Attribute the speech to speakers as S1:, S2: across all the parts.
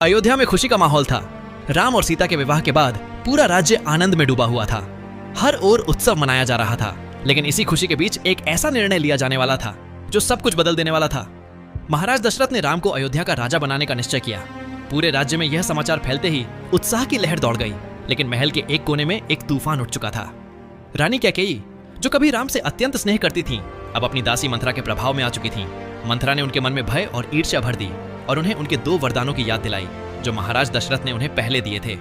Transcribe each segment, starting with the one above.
S1: अयोध्या में खुशी का माहौल था। राम और सीता के विवाह के बाद पूरा राज्य आनंद में डूबा हुआ था। हर ओर उत्सव मनाया जा रहा था। लेकिन इसी खुशी के बीच एक ऐसा निर्णय लिया जाने वाला था जो सब कुछ बदल देने वाला था। महाराज दशरथ ने राम को अयोध्या का राजा बनाने का निश्चय किया। पूरे राज्य में यह समाचार फैलते ही उत्साह की लहर दौड़ गई। लेकिन महल के एक कोने में एक तूफान उठ चुका था। रानी कैकेयी, जो कभी राम से अत्यंत स्नेह करती थी, अब अपनी दासी मंथरा के प्रभाव में आ चुकी थी। मंथरा ने उनके मन में भय और ईर्ष्या भर दी और उन्हें उनके 2 वरदानों की याद दिलाई जो महाराज दशरथ ने उन्हें पहले दिए थे।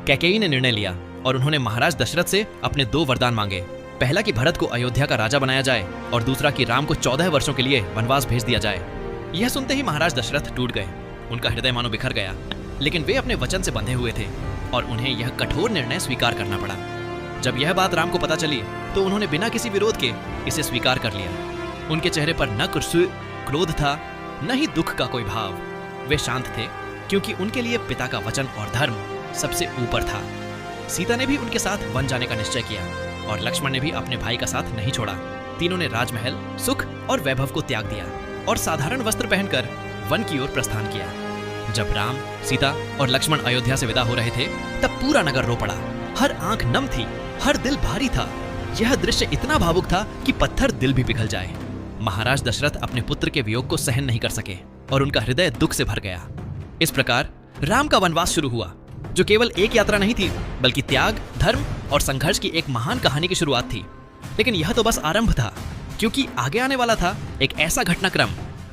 S1: कैकेयी ने निर्णय लिया और उन्होंने महाराज दशरथ से अपने 2 वरदान मांगे। पहला कि भरत को अयोध्या का राजा बनाया जाए और दूसरा कि राम को 14 वर्षों के लिए वनवास भेज दिया जाए। यह सुनते ही महाराज दशरथ टूट गए। उनका हृदय मानो बिखर गया। लेकिन वे अपने वचन से बंधे हुए थे और उन्हें यह कठोर निर्णय स्वीकार करना पड़ा। जब यह बात राम को पता चली तो उन्होंने बिना किसी विरोध के इसे स्वीकार कर लिया। उनके चेहरे पर न क्रोध था, न ही दुख का कोई भाव। वे शांत थे क्योंकि उनके लिए पिता का वचन और धर्म सबसे ऊपर था। सीता ने भी उनके साथ वन जाने का निश्चय किया और लक्ष्मण ने भी अपने भाई का साथ नहीं छोड़ा। तीनों ने राजमहल, सुख और वैभव को त्याग दिया और साधारण वस्त्र पहनकर वन की ओर प्रस्थान किया। जब राम, सीता और लक्ष्मण अयोध्या से विदा हो रहे थे तब पूरा नगर रो पड़ा। हर आंख नम थी, हर दिल भारी था। यह दृश्य इतना भावुक था कि पत्थर दिल भी पिघल जाए। महाराज दशरथ अपने पुत्र के वियोग को सहन नहीं कर सके और उनका हृदय दुख से भर गया। इस प्रकार राम का वनवास शुरू हुआ, जो केवल एक यात्रा नहीं थी बल्कि त्याग, धर्म और संघर्ष की एक महान कहानी की शुरुआत थी। लेकिन यह तो बस आरंभ था, क्योंकि आगे आने वाला था एक ऐसा घटनाक्रम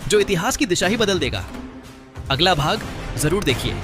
S1: जो इतिहास की दिशा ही बदल देगा। अगला भाग जरूर देखिए।